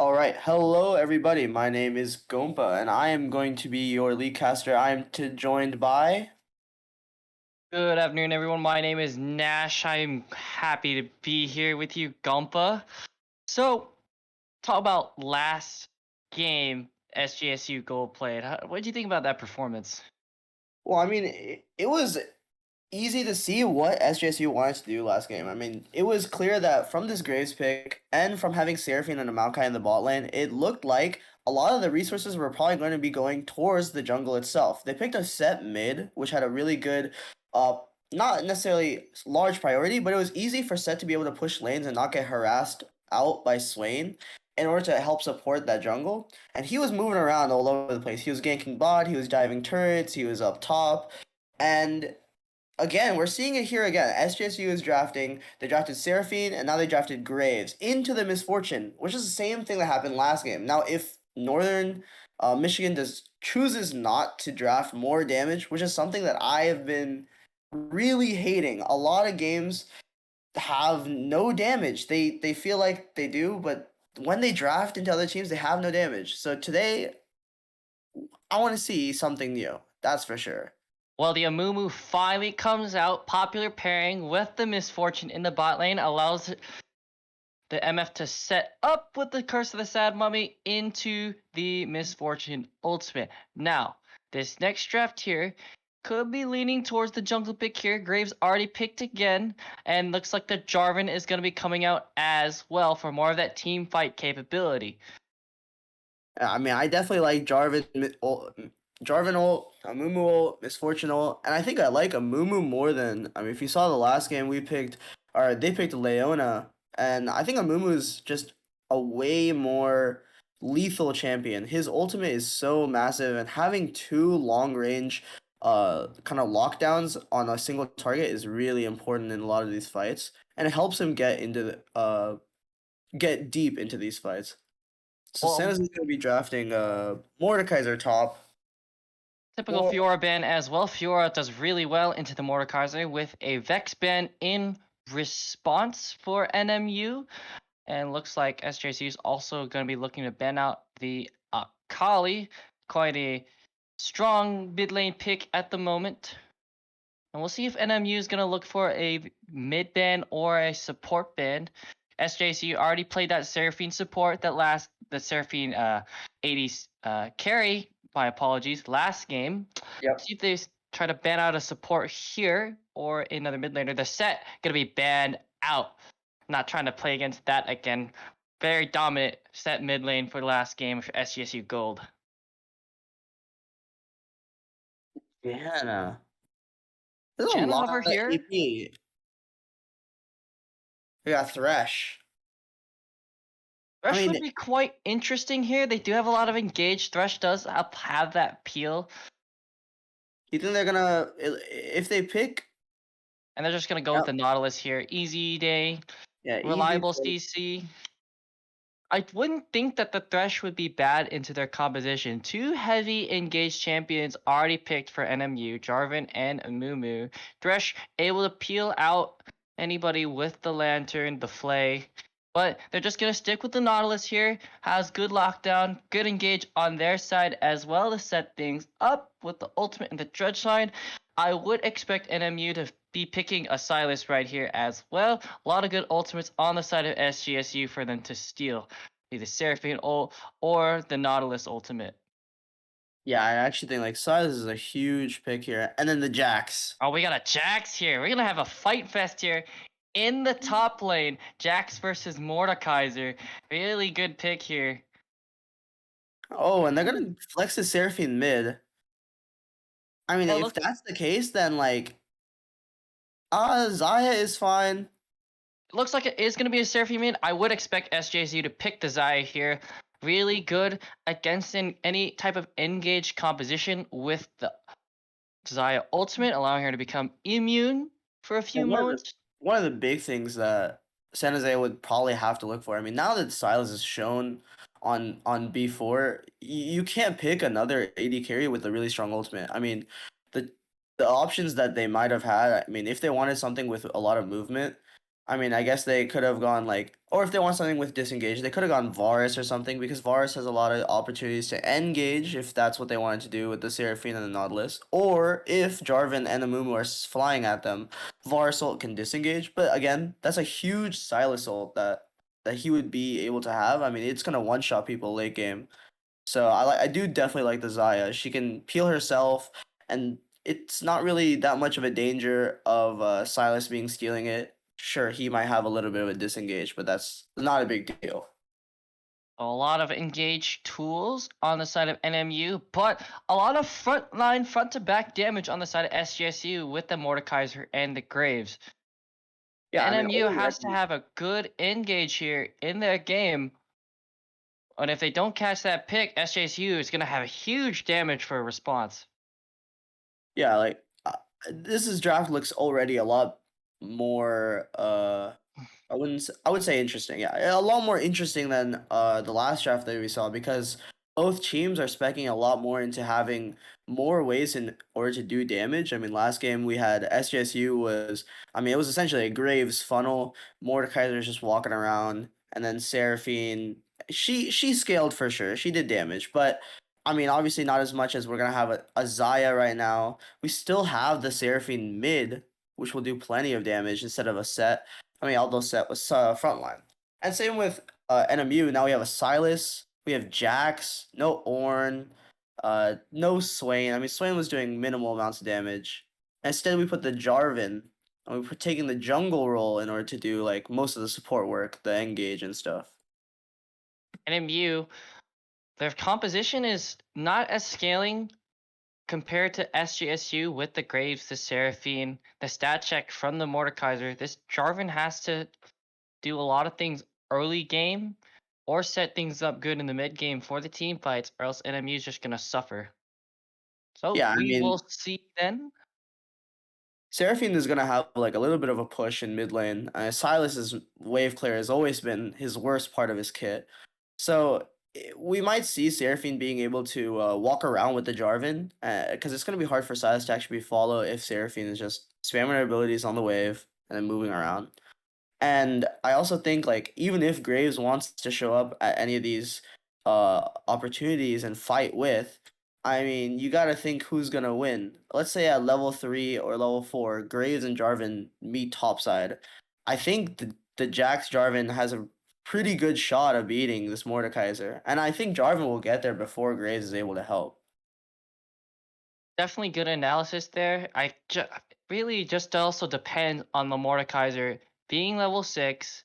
All right, hello everybody. My name is Gompa, and I am going to be your lead caster. I am joined by. Good afternoon, everyone. My name is Nash. I'm happy to be here with you, Gumpa. So, talk about last game SJSU Gold played. What did you think about that performance? Well, it was easy to see what SJSU wanted to do last game. It was clear that from this Graves pick and from having Seraphine and Maokai in the bot lane, it looked like a lot of the resources were probably going to be going towards the jungle itself. They picked a set mid, which had a really good, not necessarily large priority, but it was easy for Set to be able to push lanes and not get harassed out by Swain in order to help support that jungle. And he was moving around all over the place. He was ganking bot, he was diving turrets, he was up top. And again, we're seeing it here again. SJSU is drafting. They drafted Seraphine, and now they drafted Graves into the Misfortune, which is the same thing that happened last game. Now, if Northern Michigan chooses not to draft more damage, which is something that I have been really hating. A lot of games have no damage. They feel like they do, but when they draft into other teams, they have no damage. So today, I want to see something new. That's for sure. Well, the Amumu finally comes out. Popular pairing with the Misfortune in the bot lane allows the MF to set up with the Curse of the Sad Mummy into the Misfortune ultimate. Now, this next draft here could be leaning towards the jungle pick here. Graves already picked again, and looks like the Jarvan is going to be coming out as well for more of that team fight capability. I definitely like Jarvan ult, Amumu ult, Misfortune ult, and I think I like Amumu more than. If you saw the last game, they picked Leona, and I think Amumu is just a way more lethal champion. His ultimate is so massive, and having two long range, kind of lockdowns on a single target is really important in a lot of these fights, and it helps him get deep into these fights. So Well, Santa's going to be drafting Mordekaiser top. typical Or Fiora ban as well. Fiora does really well into the Mordekaiser with a Vex ban in response for NMU. And looks like SJC is also going to be looking to ban out the Akali. Quite a strong mid lane pick at the moment. And we'll see if NMU is going to look for a mid ban or a support ban. SJC already played that Seraphine support the Seraphine 80s carry, my apologies, last game. Yep. See if they try to ban out a support here or another mid laner. The set going to be banned out. Not trying to play against that again. Very dominant set mid lane for the last game for SJSU Gold. Diana. There's a Channel lot over of here. AP. We got Thresh. Thresh would be quite interesting here. They do have a lot of engaged. Thresh does have that peel. You think they're gonna if they pick? And they're just going to go with the Nautilus here. Easy day. Yeah, easy. Reliable CC. I wouldn't think that the Thresh would be bad into their composition. Two heavy engaged champions already picked for NMU, Jarvan and Amumu. Thresh able to peel out anybody with the Lantern, the Flay. But they're just going to stick with the Nautilus here. Has good lockdown, good engage on their side as well to set things up with the ultimate and the Dredge side. I would expect NMU to be picking a Silas right here as well. A lot of good ultimates on the side of SGSU for them to steal. Either Seraphine ult or the Nautilus ultimate. Yeah, I actually think like Silas is a huge pick here, and then the Jax. Oh, we got a Jax here. We're gonna have a fight fest here in the top lane. Jax versus Mordekaiser. Really good pick here. Oh, and they're gonna flex the Seraphine mid. Well, If that's the case, then like, Zaya is fine. looks like it is going to be a Seraphine mid. I would expect SJSU to pick the Zaya here. Really good against any type of engaged composition with the Zaya ultimate, allowing her to become immune for a few Well, moments. one of the big things that San Jose would probably have to look for. Now that Silas is shown on B4, you can't pick another AD carry with a really strong ultimate. The the options that they might have had. If they wanted something with a lot of movement, I mean, I guess they could have gone like, or if they want something with disengage, they could have gone Varus or something because Varus has a lot of opportunities to engage if that's what they wanted to do with the Seraphine and the Nautilus. Or if Jarvan and the Mumu are flying at them, Varus ult can disengage. But again, that's a huge Silas ult that he would be able to have. I mean, it's gonna one shot people late game. So I do definitely like the Zaya. She can peel herself, and it's not really that much of a danger of Silas being stealing it. Sure, he might have a little bit of a disengage, but that's not a big deal. A lot of engaged tools on the side of NMU, but a lot of frontline, front to back damage on the side of SJSU with the Mordekaiser and the Graves. Yeah, I mean, NMU has to have a good engage here in their game. And if they don't catch that pick, SJSU is going to have a huge damage for a response. yeah, like this draft looks already a lot more I would say interesting. Yeah, a lot more interesting than the last draft that we saw because both teams are specking a lot more into having more ways in order to do damage. I mean, last game we had SJSU was, I mean, it was essentially a Graves funnel. Mordekaiser's just walking around, and then Seraphine, she scaled for sure. She did damage, but I mean, obviously not as much as we're gonna have a Zaya right now. We still have the Seraphine mid, which will do plenty of damage instead of a set. I mean, although set was frontline. And same with NMU. Now we have a Silas. We have Jax. No Ornn. No Swain. I mean, Swain was doing minimal amounts of damage. Instead, we put the Jarvan. And we put taking the jungle role in order to do like most of the support work, the engage and stuff. NMU, their composition is not as scaling compared to SJSU with the Graves, the Seraphine, the stat check from the Mordekaiser. This Jarvan has to do a lot of things early game or set things up good in the mid game for the team fights, or else NMU is just going to suffer. So Yeah, I we mean, will see then. Seraphine is gonna have like a little bit of a push in mid lane. Silas's wave clear has always been his worst part of his kit, so we might see Seraphine being able to walk around with the Jarvan, because it's gonna be hard for Silas to actually follow if Seraphine is just spamming her abilities on the wave and then moving around. And I also think like even if Graves wants to show up at any of these opportunities and fight with, I mean, you got to think who's going to win. Let's say at level 3 or level 4, Graves and Jarvan meet topside. I think the Jax Jarvan has a pretty good shot of beating this Mordekaiser. And I think Jarvan will get there before Graves is able to help. Definitely good analysis there. Really just also depends on the Mordekaiser being level 6,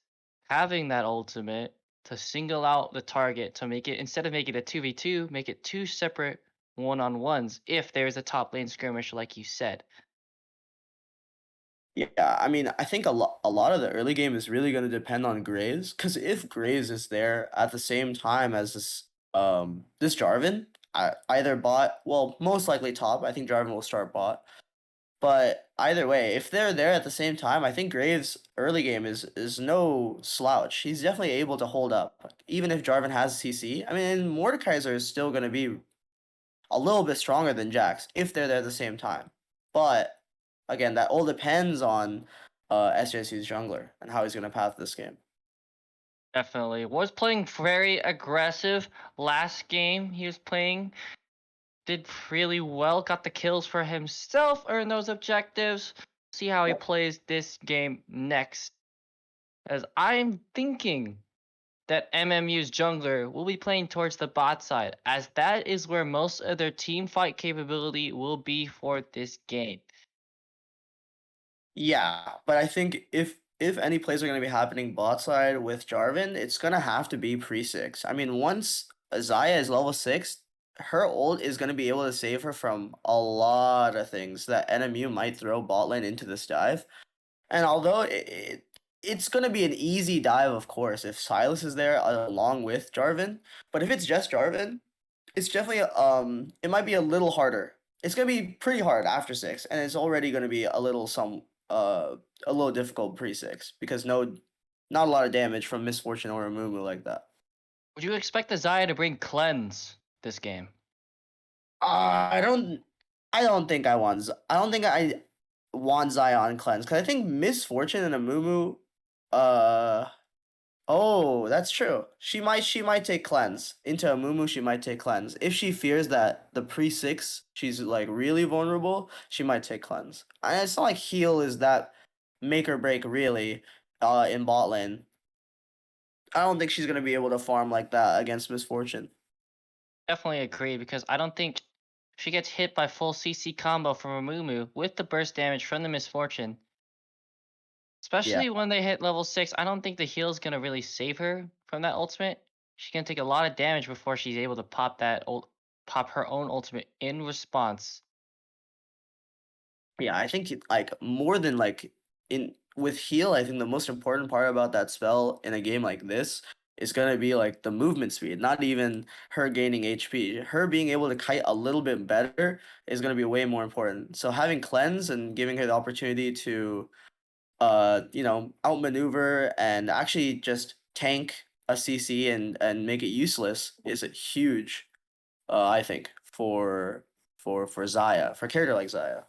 having that ultimate to single out the target to make it, instead of making it a 2v2, make it two separate one-on-ones if there's a top lane skirmish like you said. Yeah, I mean, I think a lot of the early game is really going to depend on Graves, because if Graves is there at the same time as this Jarvan, either bot, well, most likely top. I think Jarvan will start bot, but either way, if they're there at the same time, I think Graves early game is no slouch. He's definitely able to hold up, even if Jarvan has CC. I mean, Mordekaiser is still going to be a little bit stronger than Jax if they're there at the same time, but again, that all depends on SJSU's jungler and how he's going to path this game. Definitely. Was playing very aggressive last game he was playing. Did really well, got the kills for himself, earned those objectives. See how he plays this game next. As I'm thinking that MMU's jungler will be playing towards the bot side, as that is where most of their team fight capability will be for this game. Yeah, but I think if any plays are going to be happening bot side with Jarvan, it's going to have to be pre-6. I mean, once Zaya is level 6, her ult is going to be able to save her from a lot of things that NMU might throw bot lane into this dive. And although it's going to be an easy dive, of course, if Silas is there along with Jarvan, but if it's just Jarvan, it's definitely it might be a little harder. It's gonna be pretty hard after 6, and it's already gonna be a little difficult pre-6 because not a lot of damage from Misfortune or a Mumu like that. Would you expect the Zaya to bring cleanse this game? I don't I don't think I want Zion cleanse because I think Misfortune and a Mumu Oh, that's true. She might take cleanse. Into a Mumu, she might take cleanse. If she fears that the pre-6, she's like really vulnerable, she might take cleanse. And it's not like heal is that make or break really, in bot lane. I don't think she's gonna be able to farm like that against Misfortune. Definitely agree, because I don't think she gets hit by full CC combo from a Mumu with the burst damage from the Misfortune. Yeah. Especially when they hit level 6, I don't think the heal's gonna really save her from that ultimate. She's gonna take a lot of damage before she's able to pop pop her own ultimate in response. Yeah, I think like more than like in with heal, I think the most important part about that spell in a game like this is gonna be like the movement speed, not even her gaining HP. Her being able to kite a little bit better is gonna be way more important. So having cleanse and giving her the opportunity to outmaneuver and actually just tank a CC and make it useless is a huge I think for Xayah, for a character like Xayah.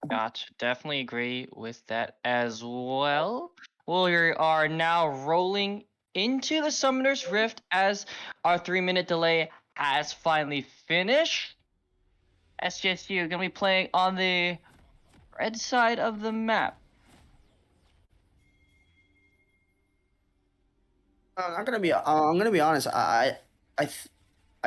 Gotcha. Definitely agree with that as well. We are now rolling into the Summoner's Rift as our 3-minute delay has finally finished. SJSU gonna be playing on the red side of the map. I'm gonna be honest. I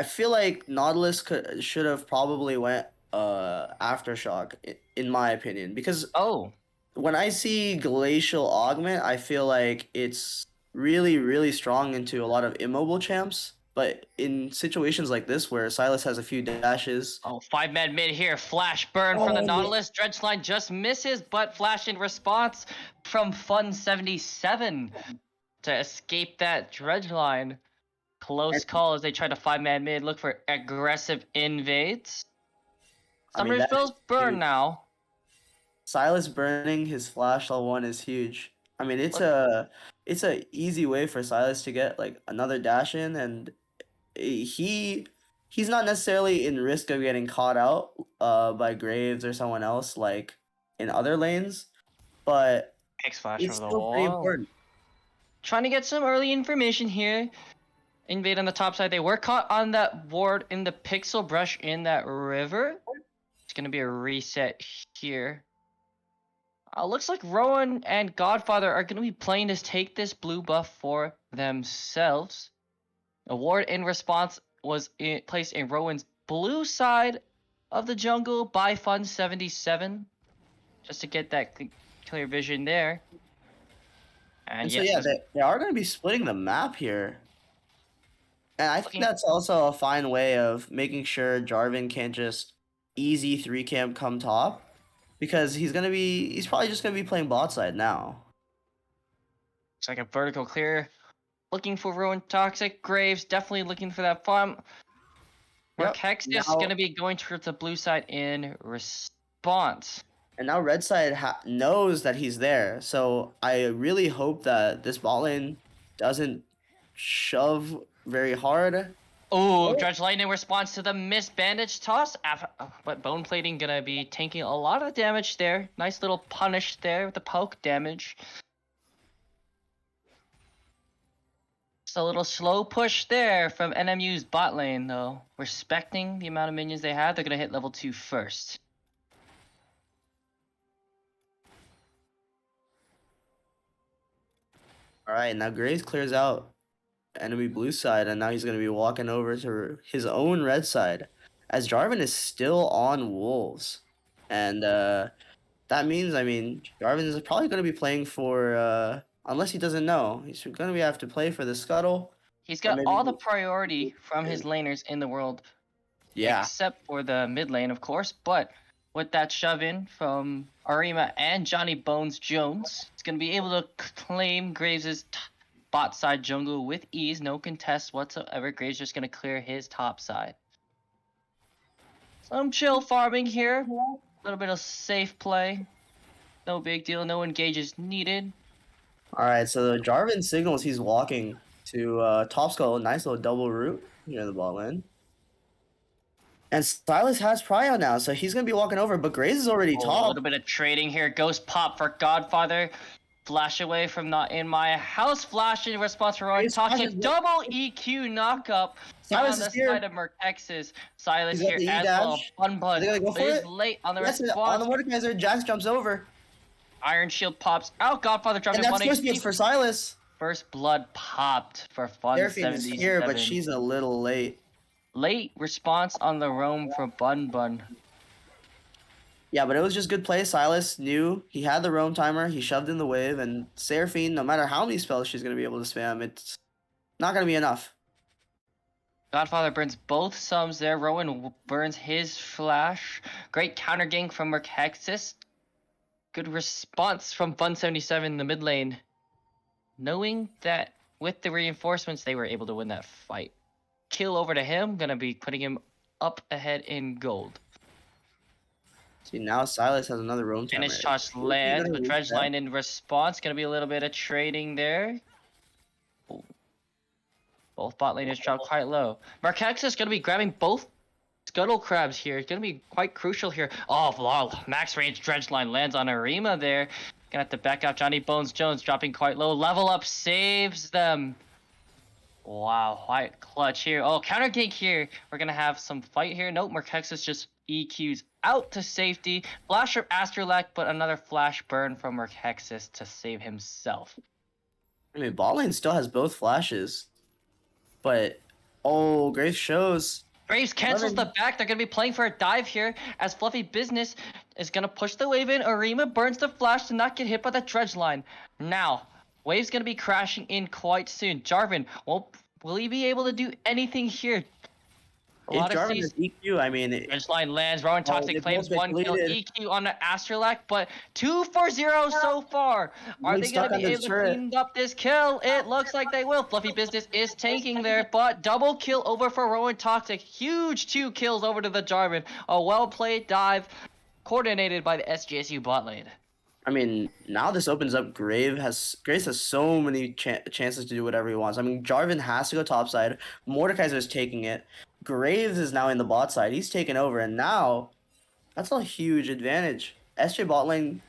feel like Nautilus should have probably went Aftershock in my opinion, because Oh, when I see Glacial Augment, I feel like it's really strong into a lot of immobile champs. But in situations like this where Silas has a few dashes, 5-man mid here. Flash burn from the oh, Nautilus. Dredgeline just misses, but flash in response from Fun77 to escape that Dredgeline. Close and call as they try to 5-man mid. Look for aggressive invades. I mean that is Summersville's burn huge. now. Silas burning his flash level 1 is huge. I mean Look, it's a easy way for Silas to get like another dash in, and he he's not necessarily in risk of getting caught out by Graves or someone else like in other lanes, but X flash it's over the still pretty wall. important. Trying to get some early information here. Invade on the top side. They were caught on that ward in the pixel brush in that river. It's gonna be a reset here. Looks like Rowan and GodFather are gonna be playing this take this blue buff for themselves. A ward in response was placed in Rowan's blue side of the jungle by Fun77, just to get that clear vision there. And And so yes, yeah, they are going to be splitting the map here. And I think looking. that's also a fine way of making sure Jarvan can't just easy 3 camp come top, because he's probably just going to be playing bot side now. It's like a vertical clear. Looking for RowanToxic. Graves definitely looking for that farm. Yep. Murkhexis Now gonna be going towards the blue side in response. And now red side knows that he's there. So I really hope that this bot lane doesn't shove very hard. Oh, Oh, Judge Light in response to the missed bandage toss. But bone plating gonna be taking a lot of damage there. Nice little punish there with the poke damage. Just a little slow push there from NMU's bot lane though. Respecting the amount of minions they have, they're gonna hit level 2 first. all right. Now Graves clears out enemy blue side, and now he's going to be walking over to his own red side, as Jarvan is still on Wolves. And that means, I mean, Jarvan is probably going to be playing for, unless he doesn't know, he's going to have to play for the Scuttle. He's Or got maybe, all the priority from his laners in the world, yeah. except for the mid lane, of course. But with that shove in from Arima and JohnnyBonesJones, he's going to be able to claim Graves' bot side jungle with ease, no contest whatsoever. Graves just going to clear his top side. Some chill farming here, a little bit of safe play. No big deal, no engages needed. All right, so Jarvan signals he's walking to top skull, nice little double root here in the bot lane. And Silas has Prio now, so he's gonna be walking over, but Graves is already Oh, a top. little bit of trading here. Ghost pop for GodFather. Flash away from not in my house. Flash in response from Graves flashes. RowanToxic. Double EQ knockup Silas on the is here. side of Murkhexis. Silas He's got here the E as dash. well. Are they BUNBUN gonna go for is it? late on the Yes, on response. the Mordekaiser, Jax jumps over. Iron Shield pops out. GodFather dropping And that's 1 first HP. gets for Silas. First blood popped for Seraphine is here, but Fun77. she's a little late. Late response on the roam from BUNBUN. Yeah, but it was just good play. Silas knew he had the roam timer. He shoved in the wave, and Seraphine, no matter how many spells she's going to be able to spam, it's not going to be enough. GodFather burns both sums there. Rowan burns his flash. Great counter gank from Murkhexis. Good response from Fun77 in the mid lane. Knowing that with the reinforcements, they were able to win that fight. Kill over to him. Gonna be putting him up ahead in gold. See, now Silas has another roam timer. Finish toss lands, but Dredge line in response. Gonna be a little bit of trading there. Both bot laners dropped quite low. Murkhexis is gonna be grabbing both Scuttle Crabs here. It's gonna be quite crucial here. Oh, wow. Max range Dredge line lands on Arima there. Gonna have to back out JohnnyBonesJones dropping quite low. Level up saves them. Wow, quite clutch here. Oh, counter gank here. We're gonna have some fight here. Nope, Murkhexis just EQs out to safety. Flash from Asterlac, but another flash burn from Murkhexis to save himself. I mean, bot lane still has both flashes. But, oh, Graves shows. Graves cancels the back. They're going to be playing for a dive here as Fluffy Business is going to push the wave in. Arima burns the flash to not get hit by the Dredge line. Now, wave's going to be crashing in quite soon. Jarvan, will he be able to do anything here? If Jarvan is EQ, I mean... Dredge line lands. RowanToxic claims 1 kill. EQ on the Asterlac, but 2 for 0 so far. Are they going to be able to clean up this kill? It looks like they will. Fluffy Business is tanking there, but double kill over for RowanToxic. Huge 2 kills over to the Jarvan. A well-played dive coordinated by the SJSU bot lane. I mean, now this opens up. Graves has so many chances to do whatever he wants. I mean, Jarvan has to go topside. Mordekaiser is taking it. Graves is now in the bot side. He's taken over, and now that's a huge advantage. SJ bot lane,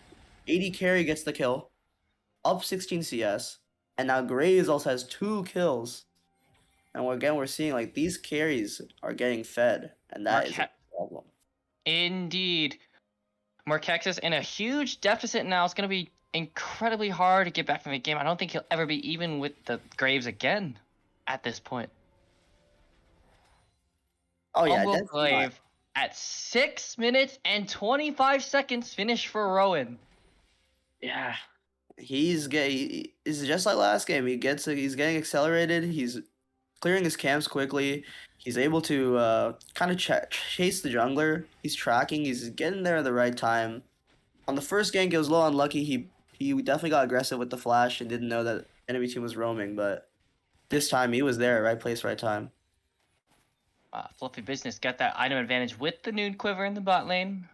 80 carry gets the kill, up 16 CS, and now Graves also has 2 kills. And we're seeing like these carries are getting fed, and that is a problem. Indeed. Murkhexis in a huge deficit now. It's going to be incredibly hard to get back from the game. I don't think he'll ever be even with the Graves again at this point. Oh yeah, Glaive at 6 minutes and 25 seconds finish for Rowan. Yeah, he's just like last game. He's getting accelerated. He's clearing his camps quickly. He's able to kind of chase the jungler. He's tracking. He's getting there at the right time. On the first gank, it was a little unlucky. He definitely got aggressive with the flash and didn't know that enemy team was roaming. But this time, he was there, right place, right time. Fluffy Business got that item advantage with the Noon Quiver in the bot lane.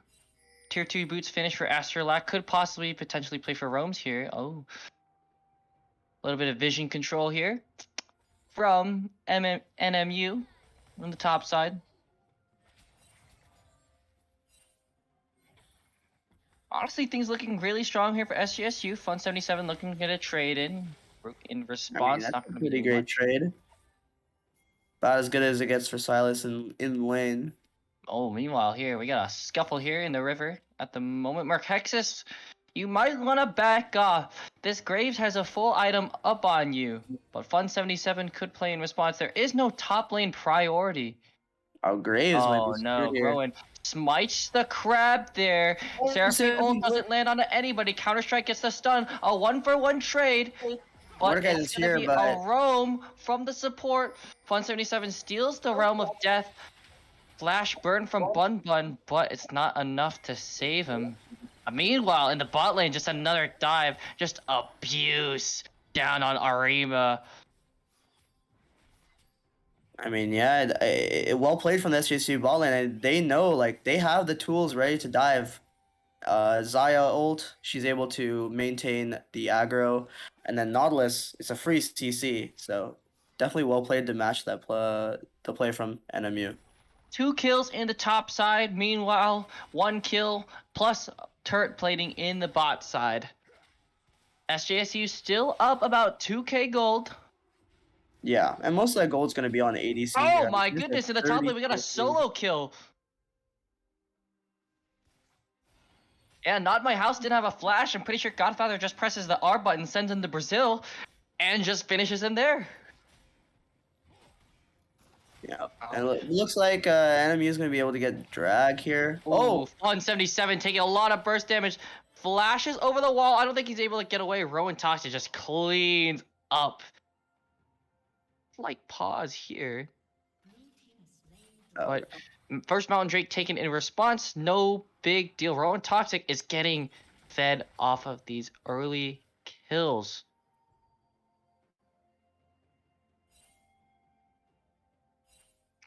Tier 2 boots finish for Asterlac. Could possibly potentially play for roams here. Oh. A little bit of vision control here from NMU on the top side. Honestly, things looking really strong here for SJSU. Fun77 looking to get a trade in response. I mean, that's a pretty great trade. About as good as it gets for Silas in lane. Oh, meanwhile here, we got a scuffle here in the river at the moment. Murkhexis, you might want to back off. This Graves has a full item up on you, but Fun77 could play in response. There is no top lane priority. Oh, Graves might be no, Rowan smites the crab there. Seraphine ult doesn't land on anybody. Counter-Strike gets the stun. A 1-for-1 trade. But it's going to be a roam from the support. Fun77 steals the Realm of Death. Flash burn from BUNBUN, but it's not enough to save him. Meanwhile, in the bot lane, just another dive. Just abuse down on Arima. I mean, yeah, well played from the SJSU bot lane. And they know, like, they have the tools ready to dive. Xayah ult, she's able to maintain the aggro. And then Nautilus, it's a free CC, so definitely well played to match that the play from NMU. 2 kills in the top side. Meanwhile, 1 kill plus turret plating in the bot side. SJSU still up about 2k gold. Yeah, and most of that gold's going to be on ADC Oh here. I my mean, goodness, there's in the top lane we got a 30K lead. solo kill. Yeah, Not My House didn't have a flash. I'm pretty sure GodFather just presses the R button, sends him to Brazil, and just finishes him there. Yeah, and it looks like NMU is going to be able to get drag here. Ooh, Oh, Fun77 taking a lot of burst damage. Flashes over the wall. I don't think he's able to get away. RowanToxic just cleans up. Like pause here. But first Mountain Drake taken in response. No big deal. RowanToxic is getting fed off of these early kills.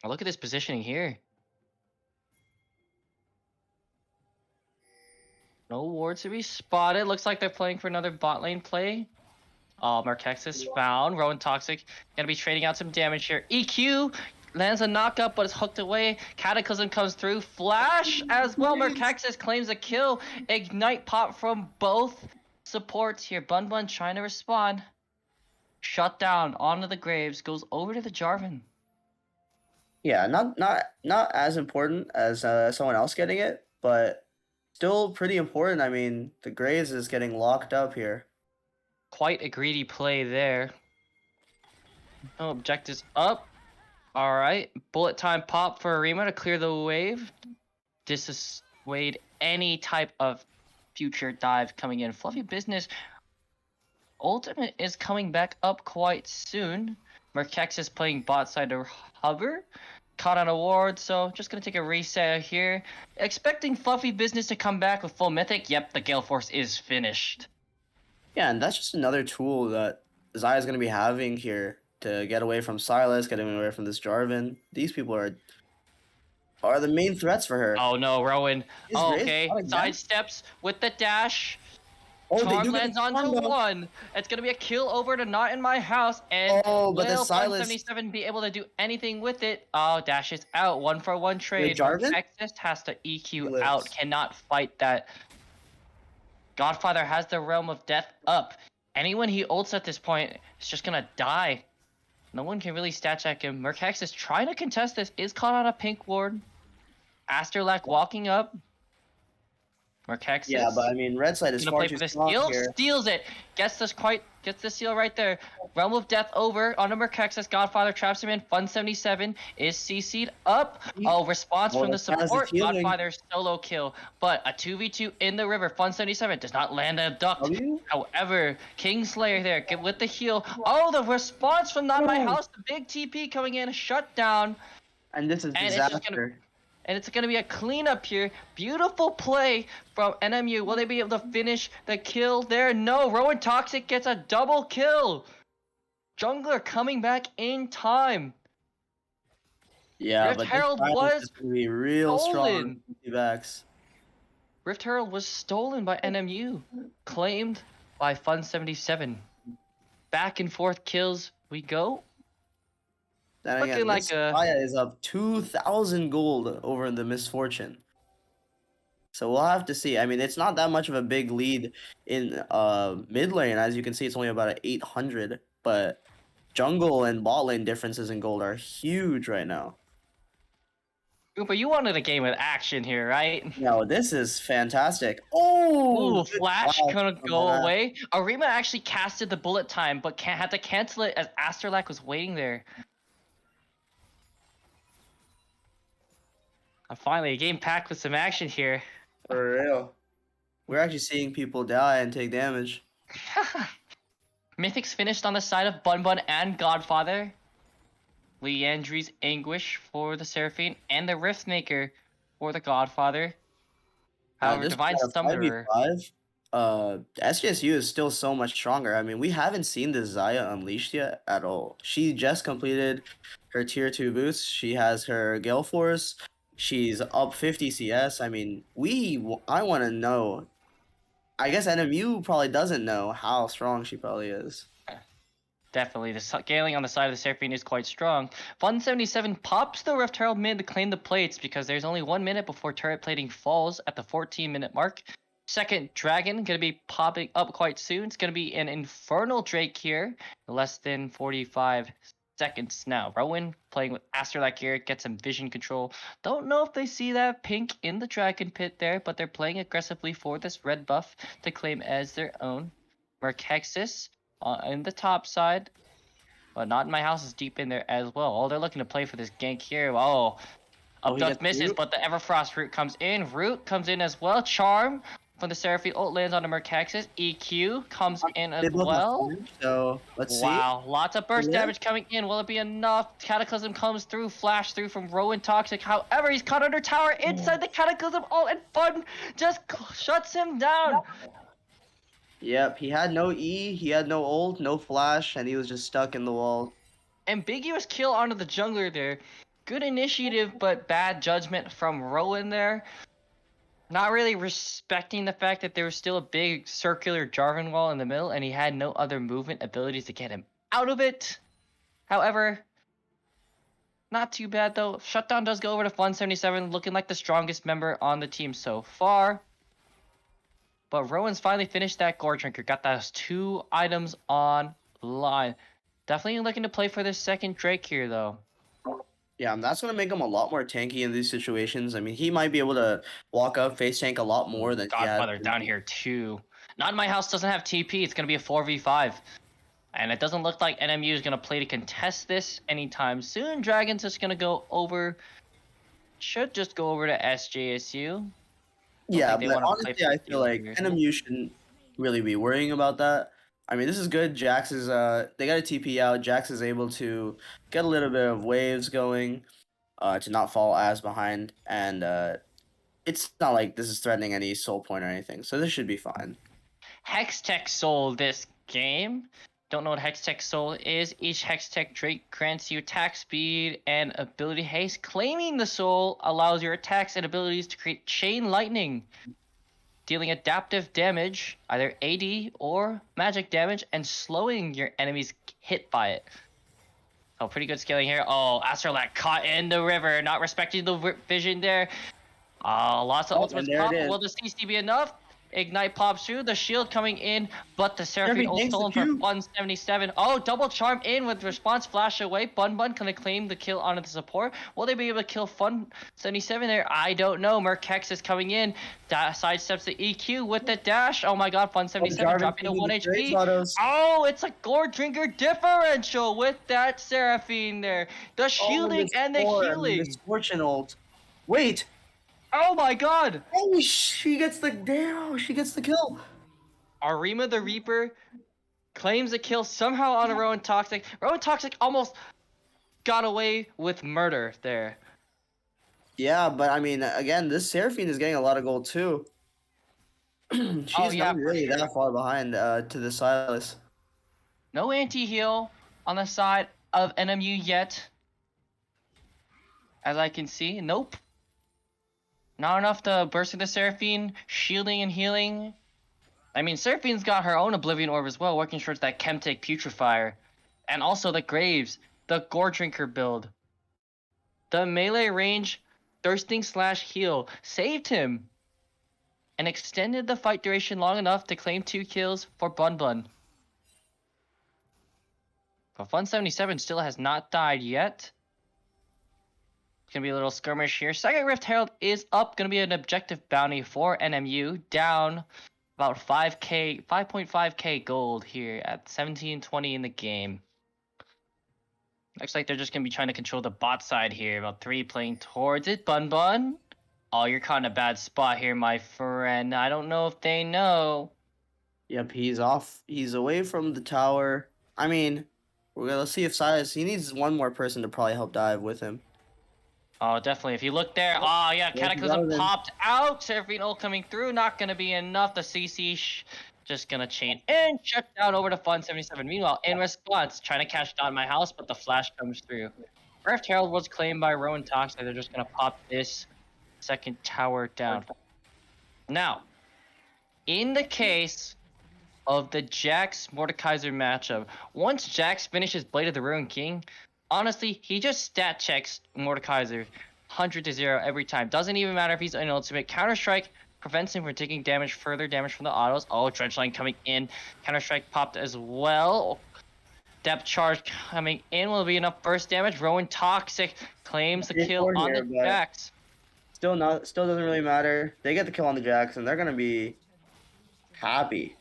Now look at this positioning here. No wards to be spotted. Looks like they're playing for another bot lane play. Murkhexis found. RowanToxic gonna be trading out some damage here. EQ lands a knockup, but it's hooked away. Cataclysm comes through. Flash as well. Murkhexis claims a kill. Ignite pop from both supports here. BUNBUN trying to respond. Shut down onto the graves. Goes over to the Jarvan. yeah, not as important as someone else getting it, but still pretty important. I mean, the Graves is getting locked up here. Quite a greedy play there. No objectives up. All right, bullet time pop for Arima to clear the wave. Dissuade any type of future dive coming in. Fluffy Business ultimate is coming back up quite soon. Murkhexis playing bot side to hover. Caught on a ward, so just gonna take a reset here. Expecting Fluffy Business to come back with full mythic. Yep, the Gale Force is finished. Yeah, and that's just another tool that Zaya is going to be having here to get away from Silas, getting away from this Jarvan. These people are the main threats for her. Oh no, Rowan. Is Oh, Graves okay. not again? Sidesteps with the dash. Oh, they Charm do get lands the charm, onto though. one. It's gonna be a kill over to Not In My House. And Oh, but the will Silas 177 be able to do anything with it? Oh, dash is out. 1-for-1 trade. Jarvan? Murkhexis has to EQ He out. lives. Cannot fight that. GodFather has the Realm of Death up. Anyone he ults at this point is just gonna die. No one can really stat check him. Murkhexis trying to contest this. Is caught on a pink ward. Asterlac walking up. Murkhexis. Yeah, but I mean, red side is Gonna far play too for the strong steal. here. Steals it. Gets the steal right there. Realm of Death over onto Murkhexis. GodFather traps him in. Fun77 is CC'd up. Oh, response from the that has the support. healing. GodFather solo kill. But a 2v2 in the river. Fun77 does not land a duct. W? However, Kingslayer there get with the heal. Oh, the response from Not My House. The big TP coming in. Shut down. And this is And it's just disaster. And it's going to be a cleanup here. Beautiful play from NMU. Will they be able to finish the kill there? No. RowanToxic gets a double kill. Jungler coming back in time. Yeah, Rift but Herald this was is going to be real strong. stolen. Backs. Rift Herald was stolen by NMU. Claimed by Fun77. Back and forth kills we go. Then Looking again, like this a- Zaya is up 2,000 gold over the Misfortune. So we'll have to see. I mean, it's not that much of a big lead in mid lane. As you can see, it's only about 800. But jungle and bot lane differences in gold are huge right now. But you wanted a game with action here, right? No, this is fantastic. Oh, Ooh, good flash flash gonna from go that. away. Arima actually casted the bullet time, but had to cancel it as Asterlac was waiting there. And finally, a game packed with some action here. For real. We're actually seeing people die and take damage. Mythics finished on the side of BUNBUN and GodFather. Leandri's Anguish for the Seraphine and the Riftmaker for the GodFather. However, This Divine is a Summoner. 5v5. SJSU is still so much stronger. I mean, we haven't seen this Zaya Unleashed yet at all. She just completed her tier 2 boost. She has her Gale Force. She's up 50 CS. I mean, I want to know. I guess NMU probably doesn't know how strong she probably is. Definitely, the scaling on the side of the Seraphine is quite strong. Fun77 pops the Rift Herald mid to claim the plates because there's only 1 minute before turret plating falls at the 14-minute mark. Second dragon gonna be popping up quite soon. It's gonna be an infernal drake here. Less than 45 seconds now. Rowan playing with Asterlac here, get some vision control. Don't know if they see that pink in the dragon pit there, but they're playing aggressively for this red buff to claim as their own. Murkhexis in the top side, but not in my house is deep in there as well. Oh, they're looking to play for this gank here. Oh, Oh, he Upduck gets misses, root. but the Everfrost root comes in. Root comes in as well. Charm from the Seraphine ult lands on the Murkhexis. EQ comes in as They both have well. fire, so let's see. Wow, lots of burst Yeah. damage coming in. Will it be enough? Cataclysm comes through, flash through from RowanToxic. However, he's caught under tower inside the Cataclysm ult, and Bun just shuts him down. Yep, he had no E, he had no ult, no flash, and he was just stuck in the wall. Ambiguous kill onto the jungler there. Good initiative, but bad judgment from Rowan there. Not really respecting the fact that there was still a big circular Jarvan wall in the middle, and he had no other movement abilities to get him out of it. However, not too bad though. Shutdown does go over to Fun77, looking like the strongest member on the team so far. But Rowan's finally finished that Gore Drinker, got those 2 items online. Definitely looking to play for this second Drake here though. Yeah, and that's going to make him a lot more tanky in these situations. I mean, he might be able to walk up, face tank a lot more than he had. GodFather down here too. Not in my house doesn't have TP. It's going to be a 4v5. And it doesn't look like NMU is going to play to contest this anytime soon. Dragon's just going to go over. Should just go over to SJSU. Yeah, they but wanna play honestly, for I feel like here. NMU shouldn't really be worrying about that. I mean, this is good. Jax is they got a TP out. Jax is able to get a little bit of waves going, to not fall as behind, and it's not like this is threatening any soul point or anything. So this should be fine. Hextech Soul this game. Don't know what Hextech Soul is. Each Hextech Drake grants you attack speed and ability haste. Claiming the soul allows your attacks and abilities to create chain lightning, dealing adaptive damage, either AD or magic damage, and slowing your enemies hit by it. Oh, pretty good scaling here. Oh, Asterlac caught in the river, not respecting the vision there. Lots of ultimates and there pop. it is. Will the CC be enough? Ignite pops through, the shield coming in, but the Seraphine ult thanks to stolen for Q. 177. Oh, double charm in with response flash away. BUNBUN can claim the kill onto the support. Will they be able to kill Fun77 there? I don't know. Murkhexis coming in, sidesteps the EQ with the dash. Oh my god, Fun77 dropping to 1 HP. Oh, it's a Gore Drinker differential with that Seraphine there. The shielding and the healing. Misfortune ult. Wait. Oh my god! Oh, she gets the kill. Arima the Reaper claims a kill somehow on a RowanToxic. RowanToxic almost got away with murder there. Yeah, but I mean, again, this Seraphine is getting a lot of gold too. She's not really that far behind to the Silas. No anti-heal on the side of NMU yet. As I can see, nope. Not enough to burst the Seraphine, shielding and healing. I mean, Seraphine's got her own Oblivion Orb as well, working towards that Chemtech Putrefier. And also the Graves, the Gore Drinker build. The melee range, Thirsting / heal, saved him. And extended the fight duration long enough to claim 2 kills for BUNBUN. But Fun77 still has not died yet. Gonna be a little skirmish here. Second Rift Herald is up. Gonna be an objective bounty for NMU. Down about 5.5k gold here at 17:20 in the game. Looks like they're just gonna be trying to control the bot side here. About 3 playing towards it. BUNBUN. Oh, you're caught in a bad spot here, my friend. I don't know if they know. Yep, he's off. He's away from the tower. I mean, let's see if Silas. He needs one more person to probably help dive with him. Oh, definitely. If you look there, oh yeah, Cataclysm popped out. Seraphine ult coming through, not gonna be enough. The CC just gonna chain in, shut down over to Fun77. Meanwhile, in response, trying to catch down my house, but the flash comes through. Rift Herald was claimed by RowanToxic. They're just gonna pop this second tower down. Now, in the case of the Jax Mordekaiser matchup, once Jax finishes Blade of the Ruined King, honestly, he just stat checks Mordekaiser 100 to 0 every time. Doesn't even matter if he's an ultimate. Counter-Strike prevents him from taking further damage from the autos. Oh, Dredgeline coming in. Counter-Strike popped as well. Depth charge coming in will be enough burst damage. RowanToxic claims the kill on the Jacks. Still doesn't really matter. They get the kill on the Jacks, and they're gonna be happy.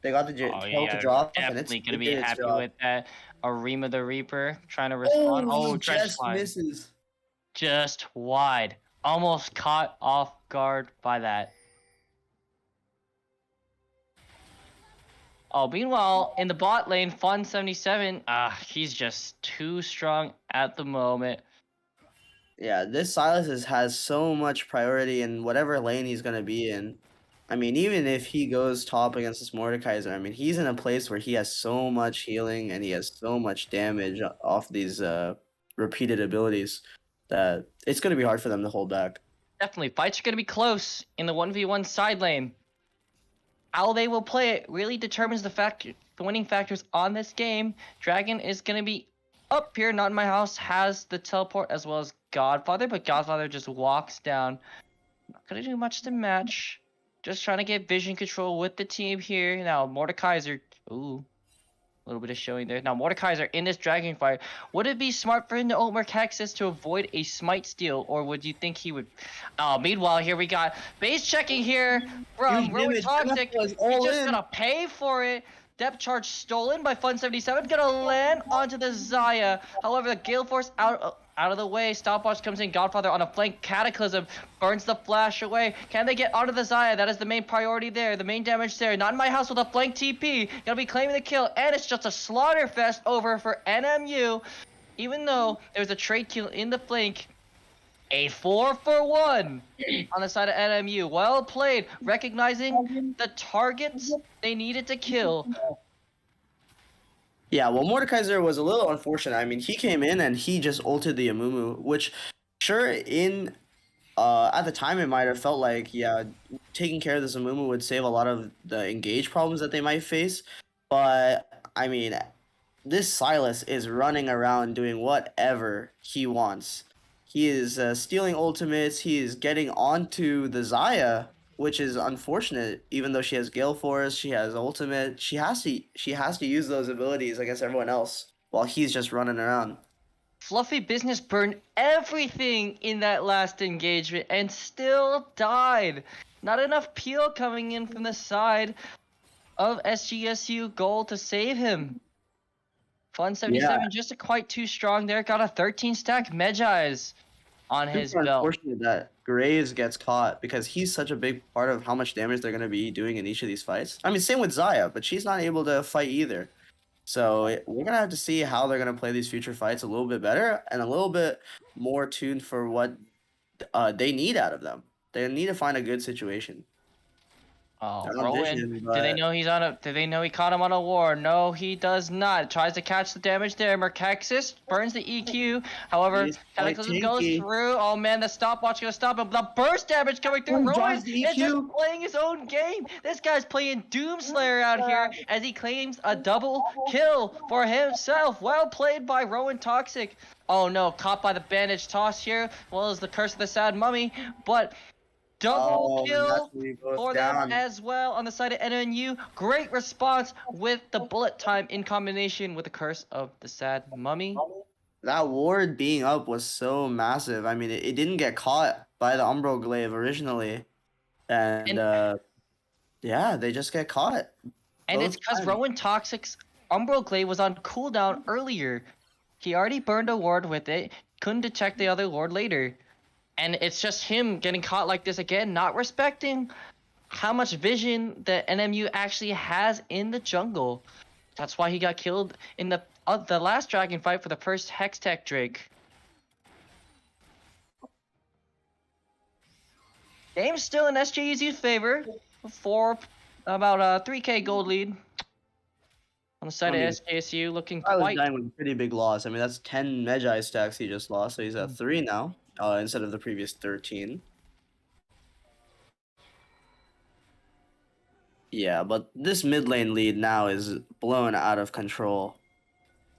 They got the kill to drop, and definitely gonna be did its happy job. with that. Arima The Reaper trying to respond. Oh, he Dredge just line. misses. Just wide. Almost caught off guard by that. Oh, meanwhile, in the bot lane, Fun77, he's just too strong at the moment. Yeah, this Silas has so much priority in whatever lane he's gonna be in. I mean, even if he goes top against this Mordekaiser, I mean, he's in a place where he has so much healing and he has so much damage off these repeated abilities that it's gonna be hard for them to hold back. Definitely, fights are gonna be close in the 1v1 side lane. How they will play it really determines the winning factors on this game. Dragon is going to be up here, not in my house, has the teleport as well as GodFather, but GodFather just walks down. Not going to do much to match. Just trying to get vision control with the team here. Now, Mordekaiser, ooh, a little bit of showing there. Now, Mordekaiser in this Dragon fight, would it be smart for him to ult Murkhexis to avoid a smite steal, or would you think he would? Meanwhile, here we got base checking here from RowanToxic. He's just gonna pay for it. Depth charge stolen by Fun77. Gonna land onto the Xayah. However, the Gale Force out of the way. Stopwatch comes in. GodFather on a flank. Cataclysm burns the flash away. Can they get onto the Xayah? That is the main priority there. The main damage there. Not in my house with a flank TP. Gonna be claiming the kill. And it's just a slaughter fest over for NMU. Even though there's a trade kill in the flank. A 4-for-1 on the side of NMU. Well played. Recognizing the targets they needed to kill. Yeah, well, Mordekaiser was a little unfortunate. I mean, he came in and he just ulted the Amumu, which, sure, at the time it might have felt like, yeah, taking care of this Amumu would save a lot of the engage problems that they might face. But, I mean, this Silas is running around doing whatever he wants. He is stealing ultimates. He is getting onto the Xayah, which is unfortunate. Even though she has Gale Force, she has ultimate. She has to use those abilities against everyone else while he's just running around. Fluffy Business burned everything in that last engagement and still died. Not enough peel coming in from the side of SJSU Gold to save him. Fun77 just quite too strong there. Got a 13 stack Medjai's on his belt. Unfortunate that Graves gets caught because he's such a big part of how much damage they're going to be doing in each of these fights. I mean, same with Xayah, but she's not able to fight either. So we're going to have to see how they're going to play these future fights a little bit better and a little bit more tuned for what they need out of them. They need to find a good situation. Oh, Rowan, do they know do they know he caught him on a ward? No, he does not. Tries to catch the damage there. Murkhexis burns the EQ. However, Cataclysm goes through. Oh man, the stopwatch gonna stop him. The burst damage coming through. Rowan is just playing his own game. This guy's playing Doomslayer out here as he claims a double kill for himself. Well played by RowanToxic. Oh no, caught by the bandage toss here. Well, as the curse of the sad mummy, but double kill for them as well on the side of NMU. Great response with the bullet time in combination with the curse of the sad mummy. That ward being up was so massive. I mean, it didn't get caught by the Umbro Glaive originally. And yeah, they just get caught. And it's because RowanToxic's Umbro Glaive was on cooldown earlier. He already burned a ward with it. Couldn't detect the other ward later. And it's just him getting caught like this again, not respecting how much vision the NMU actually has in the jungle. That's why he got killed in the last Dragon fight for the first Hextech Drake. Game's still in SJSU's favor for about a 3k gold lead. On the side of SJSU, looking quite... I was dying with a pretty big loss. I mean, that's 10 Medjai stacks he just lost, so he's at 3 now. Instead of the previous 13. Yeah, but this mid lane lead now is blown out of control.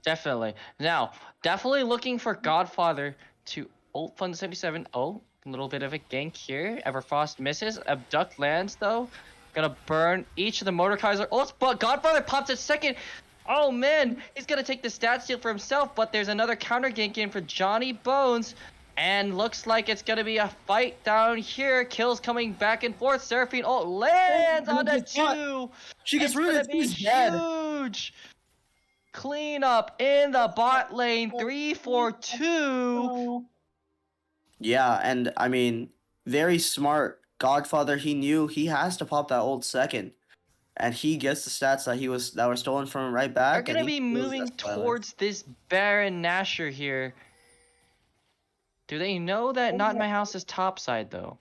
Definitely. Now, definitely looking for GodFather to Ult Fun 77. Oh, a little bit of a gank here. Everfrost misses. Abduct lands though. Gonna burn each of the Mordekaiser ults, but GodFather pops it second. Oh man, he's gonna take the stat steal for himself, but there's another counter gank in for Johnny Bones. And looks like it's gonna be a fight down here. Kills coming back and forth. Seraphine ult lands on the 2. She gets It's gonna rooted. be She's dead. huge. Clean up in the bot lane. 3-4-2. Yeah, and I mean, very smart. GodFather, he knew he has to pop that ult second. And he gets the stats that were stolen from him right They're back. gonna and be moving towards this Baron Nashor here. Do they know that Not in My House is topside though?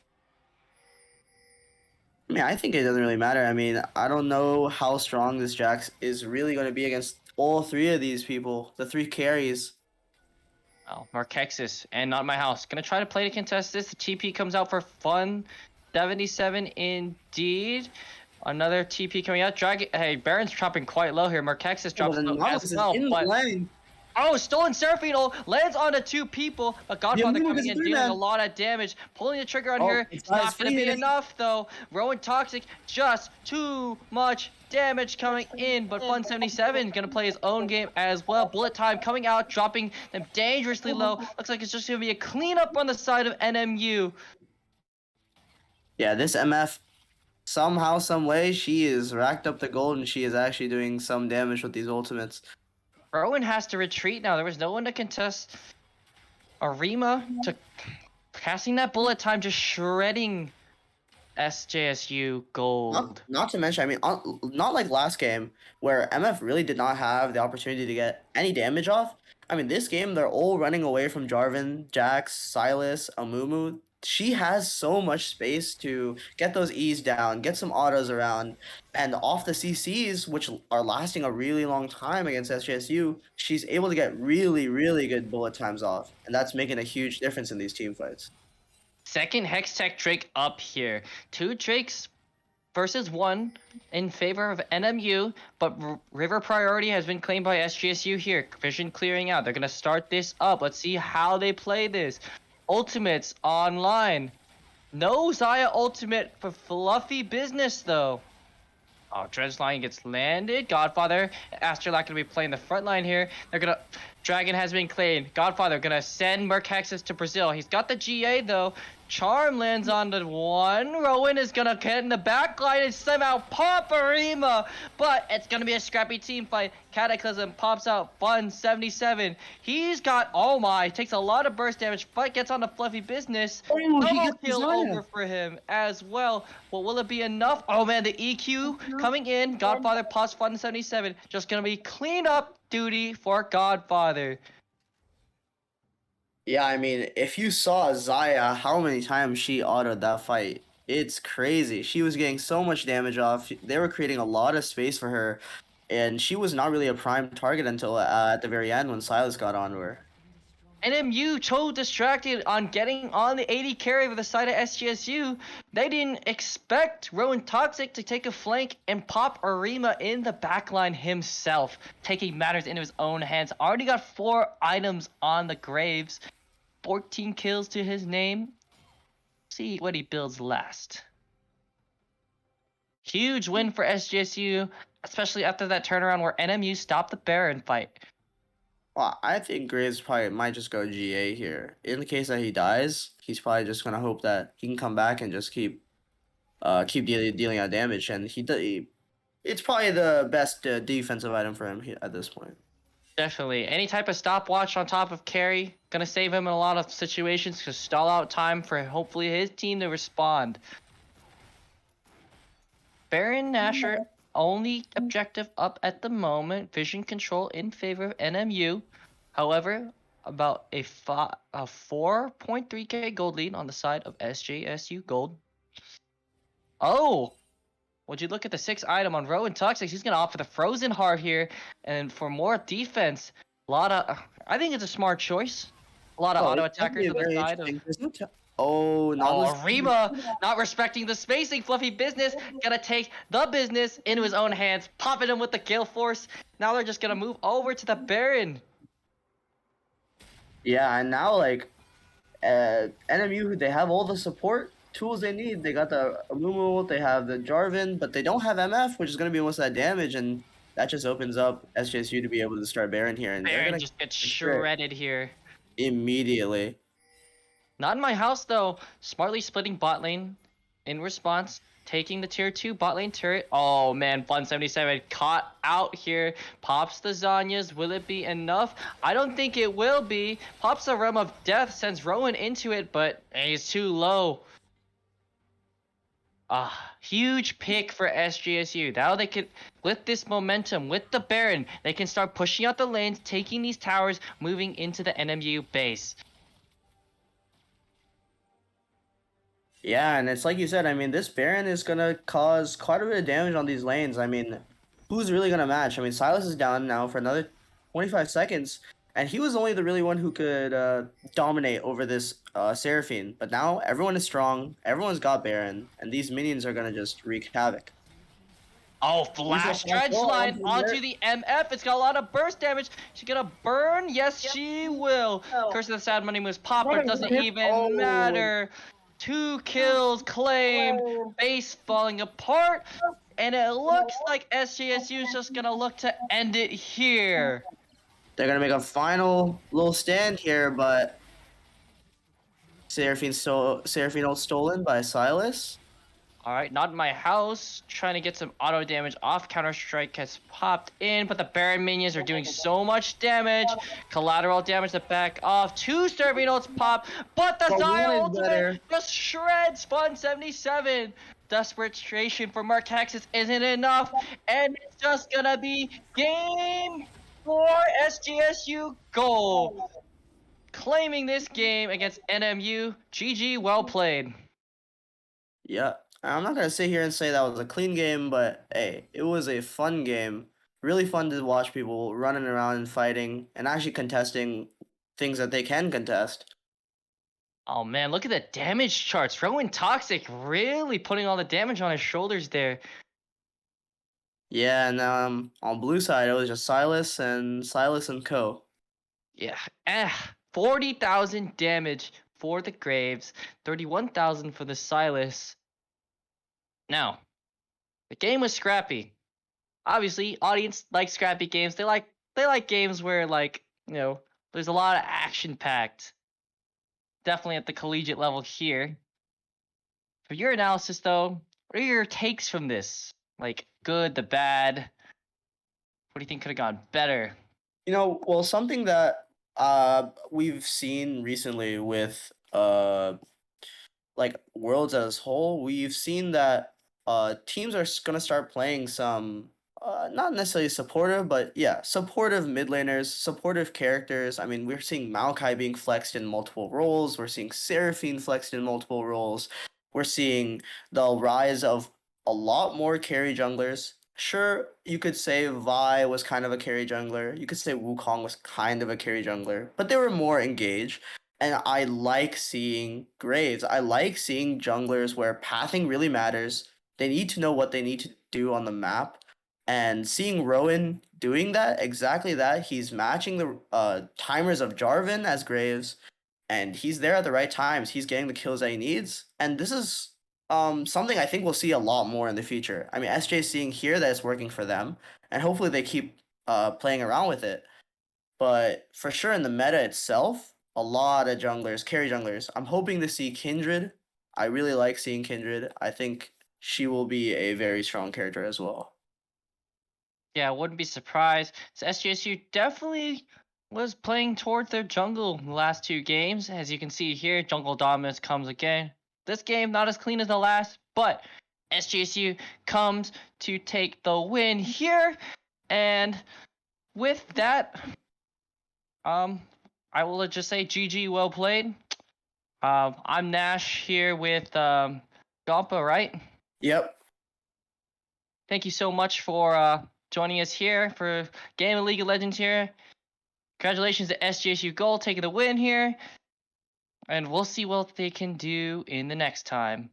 I mean, I think it doesn't really matter. I mean, I don't know how strong this Jax is really going to be against all 3 of these people, the 3 carries. Oh, Murkhexis and Not in My House. Gonna try to play to contest this. The TP comes out for fun. 77 indeed. Another TP coming out. Dragon. Hey, Baron's dropping quite low here. Murkhexis drops low as well. But oh, stolen Seraphine ult lands onto 2 people, but GodFather coming in, dealing a lot of damage. Pulling the trigger on here. It's not going to be enough, though. RowanToxic, just too much damage coming in, but Fun77 going to play his own game as well. Bullet time coming out, dropping them dangerously low. Looks like it's just going to be a cleanup on the side of NMU. Yeah, this MF, somehow, some way, she is racked up the gold, and she is actually doing some damage with these ultimates. Rowan has to retreat now. There was no one to contest Arima to passing that bullet time, just shredding SJSU Gold. Not to mention, I mean, not like last game where MF really did not have the opportunity to get any damage off. I mean, this game, they're all running away from Jarvan, Jax, Silas, Amumu. She has so much space to get those E's down, get some autos around, and off the CCs, which are lasting a really long time against SJSU, she's able to get really, really good bullet times off, and that's making a huge difference in these team fights. Second Hextech Drake up here. 2 Drakes versus 1 in favor of NMU, but river priority has been claimed by SJSU here. Vision clearing out. They're going to start this up. Let's see how they play this. Ultimates online. No Xayah ultimate for fluffy business though. Oh, Dredgeline gets landed. GodFather, Asterlac gonna be playing the front line here. They're gonna. Dragon has been claimed. GodFather gonna send Murkhexis to Brazil. He's got the GA though. Charm lands on the 1. Rowan is gonna get in the back line and somehow pop Arima. But it's gonna be a scrappy team fight. Cataclysm pops out Fun77. He's got, oh my, takes a lot of burst damage, but gets on the fluffy business. Double kill over for him as well. Well, will it be enough? Oh man, the EQ coming in. GodFather plus Fun77. Just gonna be cleanup duty for GodFather. Yeah, I mean, if you saw Xayah, how many times she autoed that fight, it's crazy. She was getting so much damage off. They were creating a lot of space for her, and she was not really a prime target until at the very end when Silas got onto her. NMU so distracted on getting on the 80 carry with the side of SJSU, they didn't expect RowanToxic to take a flank and pop Arima in the backline himself, taking matters into his own hands. Already got 4 items on the graves, 14 kills to his name. See what he builds last. Huge win for SJSU, especially after that turnaround where NMU stopped the Baron fight. Well, I think Graves probably might just go GA here. In the case that he dies, he's probably just gonna hope that he can come back and just keep dealing out damage, and it's probably the best defensive item for him at this point. Definitely. Any type of stopwatch on top of carry, gonna save him in a lot of situations to stall out time for hopefully his team to respond. Baron Nashor, only objective up at the moment. Vision control in favor of NMU. However, about a 4.3k gold lead on the side of SJSU Gold. Oh! Would you look at the 6 item on RowanToxic? He's going to opt for the Frozen Heart here. And for more defense, I think it's a smart choice. A lot of auto attackers on the side of... Arima not respecting the spacing. Fluffy business gonna take the business into his own hands, popping him with the kill force. Now they're just gonna move over to the Baron. Yeah, and now like NMU, they have all the support tools they need. They got the Amumu, they have the Jarvan, but they don't have MF, which is going to be most of that damage, and that just opens up SJSU to be able to start Baron here, and they're Baron going to just gets fix it shredded here. immediately. Not in my house though. Smartly splitting bot lane in response. Taking the tier 2 bot lane turret. Oh man, Fun77 caught out here. Pops the Zanyas. Will it be enough? I don't think it will be. Pops the Realm of Death, sends Rowan into it, but he's too low. Huge pick for SJSU. Now they can, with this momentum, with the Baron, they can start pushing out the lanes, taking these towers, moving into the NMU base. Yeah, and it's like you said, I mean, this Baron is going to cause quite a bit of damage on these lanes. I mean, who's really going to match? I mean, Silas is down now for another 25 seconds, and he was only the really one who could dominate over this Seraphine. But now everyone is strong, everyone's got Baron, and these minions are going to just wreak havoc. Oh, flash dredge line onto the MF. It's got a lot of burst damage. She's gonna burn. Yes, she will. Curse of the Sad Money moves pop, but it doesn't even matter. 2 kills claimed. Base falling apart. And it looks like SJSU is just gonna look to end it here. They're going to make a final little stand here, but Seraphine stolen by Silas. Alright, not in my house. Trying to get some auto damage off. Counter-Strike has popped in, but the Baron minions are doing so much damage. Collateral damage to back off. 2 Starving ults pop, but the Xayah ultimate just shreds Fun77. Desperation for Murkhexis isn't enough, and it's just gonna be game for SJSU Gold. Claiming this game against NMU. GG, well played. Yeah. I'm not going to sit here and say that was a clean game, but hey, it was a fun game. Really fun to watch people running around and fighting and actually contesting things that they can contest. Oh man, look at the damage charts. RowanToxic really putting all the damage on his shoulders there. Yeah, and on blue side, it was just Silas and Co. Yeah, 40,000 damage for the Graves, 31,000 for the Silas. Now, the game was scrappy. Obviously, audience like scrappy games. They like games where, like, you know, there's a lot of action packed. Definitely at the collegiate level here. For your analysis though, what are your takes from this? Like, good, the bad? What do you think could have gone better? Well, something that we've seen recently with like Worlds as a whole, we've seen that teams are gonna start playing some not necessarily supportive, but yeah, supportive mid laners, supportive characters. I mean, we're seeing Maokai being flexed in multiple roles. We're seeing Seraphine flexed in multiple roles. We're seeing the rise of a lot more carry junglers. Sure, you could say Vi was kind of a carry jungler. You could say Wukong was kind of a carry jungler, but they were more engaged. And I like seeing Graves. I like seeing junglers where pathing really matters. They need to know what they need to do on the map. And seeing Rowan doing that, exactly that, he's matching the timers of Jarvan as Graves, and he's there at the right times. He's getting the kills that he needs. And this is something I think we'll see a lot more in the future. I mean, SJ seeing here that it's working for them, and hopefully they keep playing around with it. But for sure in the meta itself, a lot of junglers, carry junglers. I'm hoping to see Kindred. I really like seeing Kindred. I think she will be a very strong character as well. Yeah, I wouldn't be surprised. So SJSU definitely was playing towards their jungle in the last 2 games. As you can see here, jungle dominance comes again. This game, not as clean as the last, but SJSU comes to take the win here. And with that, I will just say GG, well played. I'm Nash here with Gompa, right? Yep. Thank you so much for joining us here for Game of League of Legends here. Congratulations to SJSU Gold taking the win here. And we'll see what they can do in the next time.